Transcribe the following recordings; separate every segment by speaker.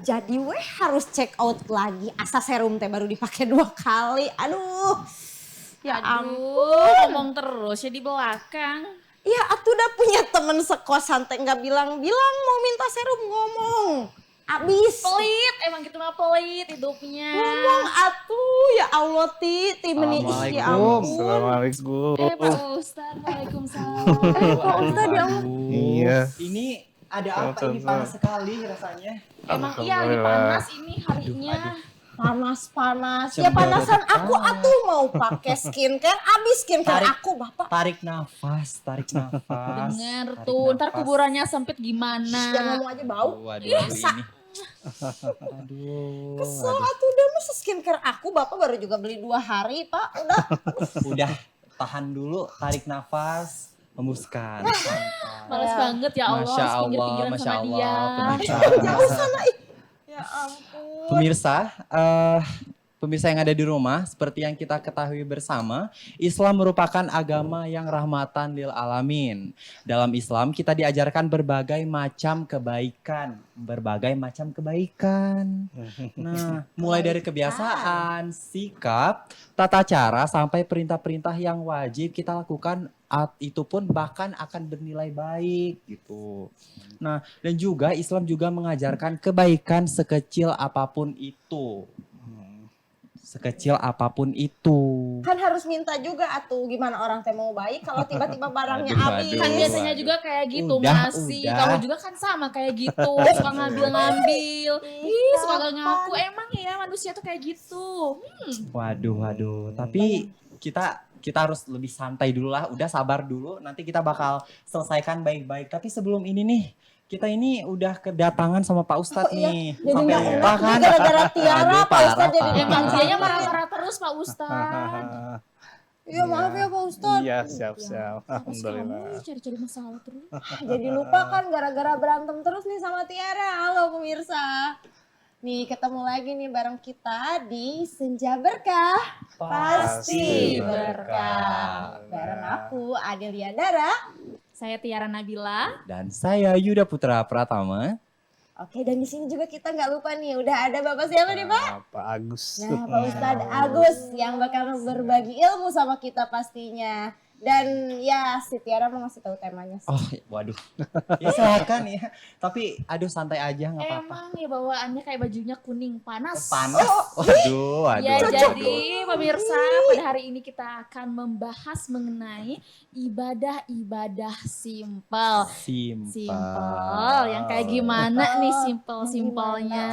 Speaker 1: Jadi harus check out lagi. Asa serum teh baru dipakai 2 kali. Aduh. Ya ampun.
Speaker 2: Ngomong terus ya di belakang.
Speaker 1: Ya atuh udah punya temen sekosan teh nggak bilang-bilang mau minta serum ngomong. Abis.
Speaker 2: Pelit, emang gitu mah pelit hidupnya.
Speaker 1: Ngomong atuh ya Allah ti meni isi ampun.
Speaker 3: Assalamualaikum.
Speaker 2: Pak Ustadz, waalaikumsalam.
Speaker 1: Pak Ustadz ya Allah.
Speaker 3: Iya.
Speaker 4: Ini ada apa ini panas sekali rasanya.
Speaker 2: Emang iya lagi panas ini harinya.
Speaker 1: Panas. Ya panasan aku atuh mau pakai skincare. Abis skincare aku Bapak.
Speaker 4: Tarik nafas.
Speaker 2: Dengar tuh, ntar kuburannya sempit gimana.
Speaker 1: Jangan ngomong aja bau.
Speaker 4: Waduh
Speaker 1: Biasa.
Speaker 4: ini. Aduh.
Speaker 1: Kesel atuh udah masa skincare aku Bapak baru juga beli 2 hari Pak.
Speaker 4: Udah tahan dulu, tarik nafas, hembuskan.
Speaker 2: Males banget ya Allah,
Speaker 4: Masya
Speaker 2: harus
Speaker 4: Allah,
Speaker 2: pinggir-pinggiran
Speaker 4: Masya
Speaker 2: sama
Speaker 4: Allah,
Speaker 2: dia.
Speaker 4: pemirsa.
Speaker 1: Jauh sana ih. Ya ampun.
Speaker 4: Pemirsa yang ada di rumah, seperti yang kita ketahui bersama, Islam merupakan agama yang rahmatan lil alamin. Dalam Islam kita diajarkan berbagai macam kebaikan. Nah, mulai dari kebiasaan, sikap, tata cara, sampai perintah-perintah yang wajib kita lakukan, itu pun bahkan akan bernilai baik gitu. Nah, dan juga Islam juga mengajarkan kebaikan sekecil apapun itu.
Speaker 1: Kan harus minta juga atuh gimana orang teh mau baik kalau tiba-tiba barangnya
Speaker 4: Aduh,
Speaker 1: habis.
Speaker 2: Kan biasanya juga kayak gitu
Speaker 4: Udah.
Speaker 2: masih. Kamu juga kan sama kayak gitu. Suka ngambil-ngambil. Ih, suka gak ngaku. Emang ya manusia tuh kayak gitu.
Speaker 4: Waduh. Tapi kita harus lebih santai dulu lah. Udah sabar dulu. Nanti kita bakal selesaikan baik-baik. Tapi sebelum ini nih, kita ini udah kedatangan sama Pak Ustadz nih.
Speaker 1: Jadi
Speaker 4: Sampai
Speaker 1: nggak
Speaker 4: lupa
Speaker 1: enak
Speaker 4: kan?
Speaker 1: nih gara-gara Tiara
Speaker 4: Aduh,
Speaker 1: Pak Ustadz
Speaker 4: parah,
Speaker 1: jadi
Speaker 4: parah.
Speaker 2: Emang
Speaker 1: dipanggil.
Speaker 2: dianya marah-marah terus Pak Ustadz.
Speaker 1: Iya maaf ya Pak Ustadz.
Speaker 3: Iya, siap.
Speaker 2: Terus kamu
Speaker 3: Alhamdulillah.
Speaker 2: cari-cari masalah terus.
Speaker 1: Jadi lupa kan gara-gara berantem terus nih sama Tiara. Halo pemirsa. Nih ketemu lagi nih bareng kita di Senja Berkah. Pasti berkah. Bareng aku Adelia Dara.
Speaker 2: Saya Tiara Nabila.
Speaker 4: Dan saya Yuda Putra Pratama.
Speaker 1: Oke dan di sini juga kita nggak lupa nih udah ada Bapak siapa nih Pak?
Speaker 3: Pak Agus.
Speaker 1: Nah Pak Ustadz Agus yang bakal berbagi ilmu sama kita pastinya. Dan ya si Tiara mau ngasih tahu temanya sih.
Speaker 4: Oh, waduh. Ya silakan ya. Tapi aduh santai aja nggak apa-apa.
Speaker 2: Emang ya bawaannya kayak bajunya kuning panas.
Speaker 4: Panas. Waduh.
Speaker 2: Ya jadi pemirsa pada hari ini kita akan membahas mengenai ibadah-ibadah simpel. Yang kayak gimana nih simpelnya?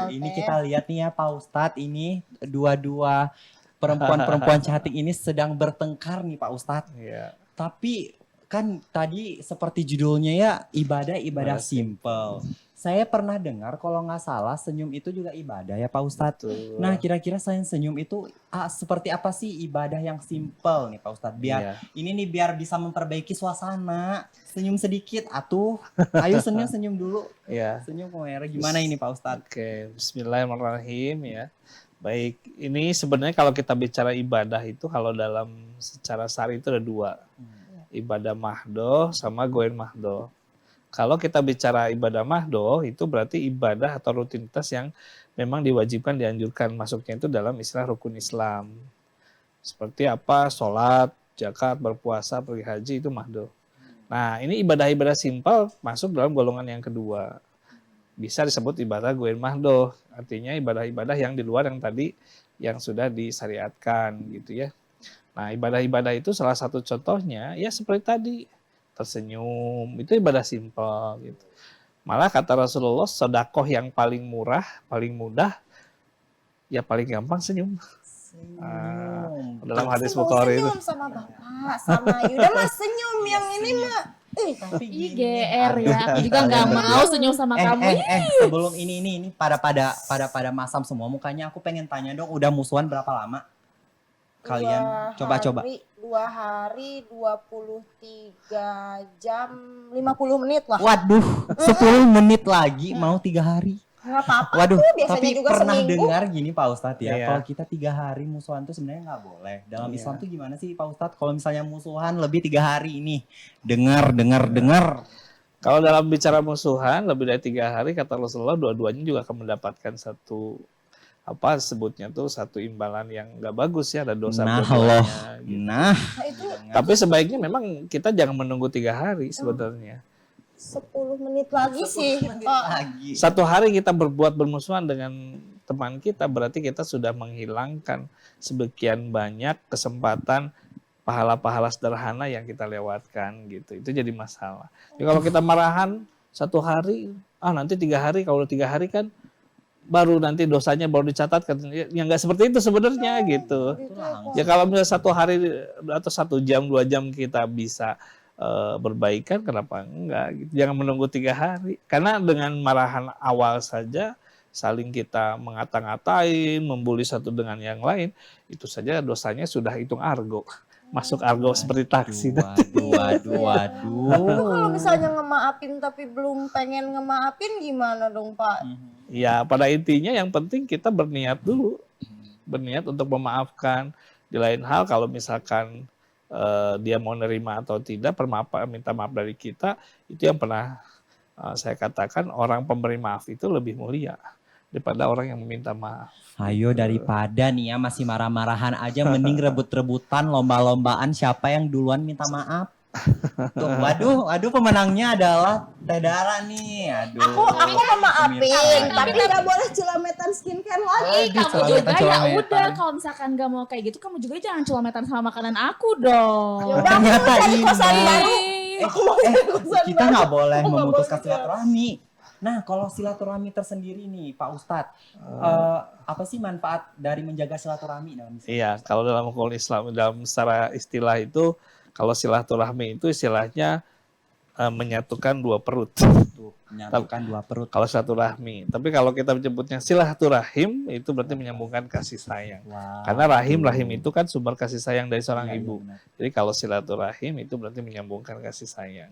Speaker 4: Ini kita lihat nih ya Pak Ustadz, ini dua-dua perempuan-perempuan cantik ini sedang bertengkar nih Pak Ustadz.
Speaker 3: Iya.
Speaker 4: Tapi kan tadi seperti judulnya ya ibadah simpel. Saya pernah dengar kalau nggak salah senyum itu juga ibadah ya Pak Ustadz.
Speaker 3: Betul.
Speaker 4: Nah kira-kira selain senyum itu seperti apa sih ibadah yang simpel nih Pak Ustadz? Biar bisa memperbaiki suasana. Senyum sedikit atuh. Ayo senyum dulu.
Speaker 3: Iya.
Speaker 4: Senyum merah gimana ini Pak Ustadz?
Speaker 3: Oke, bismillahirrahmanirrahim ya. Baik, ini sebenarnya kalau kita bicara ibadah itu kalau dalam secara syar'i itu ada 2. Ibadah mahdoh sama goen mahdoh. Kalau kita bicara ibadah mahdoh itu berarti ibadah atau rutinitas yang memang diwajibkan, dianjurkan masuknya itu dalam istilah rukun Islam. Seperti apa? Sholat, zakat, berpuasa, pergi haji itu mahdoh. Nah ini ibadah-ibadah simpel masuk dalam golongan yang kedua. Bisa disebut ibadah goen mahdoh, artinya ibadah-ibadah yang di luar yang tadi yang sudah disyariatkan gitu ya. Nah ibadah-ibadah itu salah satu contohnya ya seperti tadi tersenyum itu ibadah simpel gitu. Malah kata Rasulullah sedekah yang paling murah, paling mudah, ya paling gampang senyum. Dalam hadis Bukhari itu.
Speaker 1: Senyum sama Bapak, sama Yuda mah senyum yang ini mah.
Speaker 2: Ih GR ya, aku juga nggak mau senyum sama kamu.
Speaker 4: Sebelum ini pada masam semua mukanya, aku pengen tanya dong, udah musuhan berapa lama? Kalian coba-coba.
Speaker 1: 2 hari 23 jam 50 menit lah.
Speaker 4: Waduh, 10 menit lagi mau 3 hari.
Speaker 1: Nggak apa-apa.
Speaker 4: Waduh,
Speaker 1: biasanya
Speaker 4: tapi
Speaker 1: juga
Speaker 4: pernah
Speaker 1: seminggu.
Speaker 4: dengar gini Pak Ustadz ya,
Speaker 3: Iya.
Speaker 4: kalau kita 3 hari musuhan tuh sebenarnya nggak boleh. Dalam
Speaker 3: Iya.
Speaker 4: Islam tuh gimana sih Pak Ustadz? Kalau misalnya musuhan lebih 3 hari ini, dengar.
Speaker 3: Kalau dalam bicara musuhan lebih dari 3 hari kata Rasulullah dua-duanya juga akan mendapatkan satu apa sebutnya tuh satu imbalan yang nggak bagus ya, ada dosa
Speaker 4: Nah,
Speaker 3: dua-duanya. Gitu.
Speaker 4: Nah,
Speaker 1: Nah, itu
Speaker 3: Tapi sebaiknya memang kita jangan menunggu 3 hari sebenarnya.
Speaker 1: 10 menit lagi sih.
Speaker 4: lagi.
Speaker 3: 1 hari kita berbuat bermusuhan dengan teman kita berarti kita sudah menghilangkan sebagian banyak kesempatan pahala-pahala sederhana yang kita lewatkan gitu. Itu jadi masalah. Jadi kalau kita marahan 1 hari, nanti 3 hari, kalau 3 hari kan baru nanti dosanya baru dicatatkan. Ya nggak seperti itu sebenarnya gitu. Ya kalau misalnya 1 hari atau 1 jam 2 jam kita bisa berbaikan, kenapa enggak? Gitu. Jangan menunggu 3 hari. Karena dengan marahan awal saja saling kita ngata-ngatain, membuli satu dengan yang lain, itu saja dosanya sudah hitung argo. Masuk argo seperti taksi.
Speaker 4: Waduh.
Speaker 1: Itu kalau misalnya ngemaafin tapi belum pengen ngemaafin gimana dong Pak?
Speaker 3: Ya pada intinya yang penting kita berniat dulu. Berniat untuk memaafkan. Di lain hal kalau misalkan dia mau nerima atau tidak, minta maaf dari kita, itu yang pernah saya katakan orang pemberi maaf itu lebih mulia daripada orang yang meminta maaf.
Speaker 4: Ayo daripada nih ya masih marah-marahan aja mending rebut-rebutan lomba-lombaan siapa yang duluan minta maaf. Tuh, waduh pemenangnya adalah Teh Dara nih. Aduh.
Speaker 1: Aku memaafin,
Speaker 4: Pemirsa.
Speaker 1: tapi nggak boleh celametan skincare lagi.
Speaker 2: Kamu juga
Speaker 4: celametan.
Speaker 2: ya udah kalau misalkan gak mau kayak gitu kamu juga jangan celametan sama makanan aku dong.
Speaker 1: Ya udah aku mau cari kosan baru.
Speaker 4: Kita nggak boleh
Speaker 1: Aku nggak
Speaker 4: memutuskan
Speaker 1: boleh.
Speaker 4: silaturahmi. Nah, kalau silaturahmi tersendiri nih, Pak Ustadz, apa sih manfaat dari menjaga silaturahmi dalam Islam?
Speaker 3: Iya, kalau dalam hukum Islam, dalam secara istilah itu, kalau silaturahmi itu istilahnya menyatukan 2 perut.
Speaker 4: Tuh, menyatukan 2 perut.
Speaker 3: Kalau silaturahmi. Tapi kalau kita menyebutnya silaturahim, itu berarti menyambungkan kasih sayang.
Speaker 4: Wah.
Speaker 3: Karena rahim itu kan sumber kasih sayang dari seorang
Speaker 4: Iya,
Speaker 3: ibu.
Speaker 4: benar.
Speaker 3: Jadi kalau silaturahim itu berarti menyambungkan kasih sayang.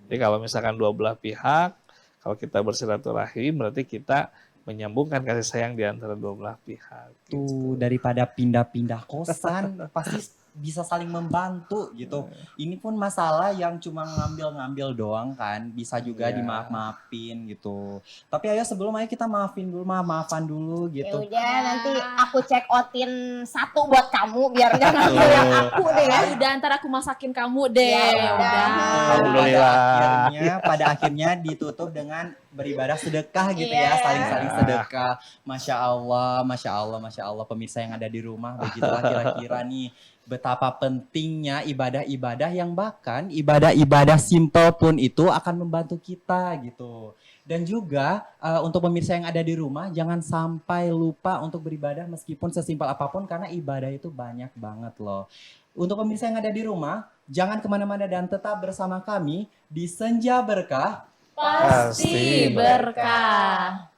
Speaker 3: Jadi kalau misalkan 2 belah pihak, kalau kita bersilaturahim berarti kita menyambungkan kasih sayang di antara 2 belah pihak.
Speaker 4: Tuh, daripada pindah-pindah kosan, pasti bisa saling membantu gitu. Ini pun masalah yang cuma ngambil-ngambil doang kan, bisa juga
Speaker 3: Iya.
Speaker 4: dimaaf-maafin gitu. Tapi ayo sebelum kita maafin dulu, maafan dulu
Speaker 1: Ya
Speaker 4: gitu.
Speaker 1: udah nanti aku check outin 1 buat kamu biar jangan ambil yang aku deh ya.
Speaker 2: Udah ntar aku masakin kamu deh.
Speaker 1: Ya udah.
Speaker 3: Alhamdulillah.
Speaker 4: Pada akhirnya ditutup dengan beribadah sedekah gitu ya,
Speaker 1: Iya.
Speaker 4: saling sedekah. Masya Allah, pemirsa yang ada di rumah, begitulah kira-kira nih betapa pentingnya ibadah-ibadah yang bahkan ibadah-ibadah simple pun itu akan membantu kita gitu. Dan juga untuk pemirsa yang ada di rumah jangan sampai lupa untuk beribadah meskipun sesimpel apapun karena ibadah itu banyak banget loh. Untuk pemirsa yang ada di rumah jangan kemana-mana dan tetap bersama kami di Senja Berkah.
Speaker 2: Pasti berkah.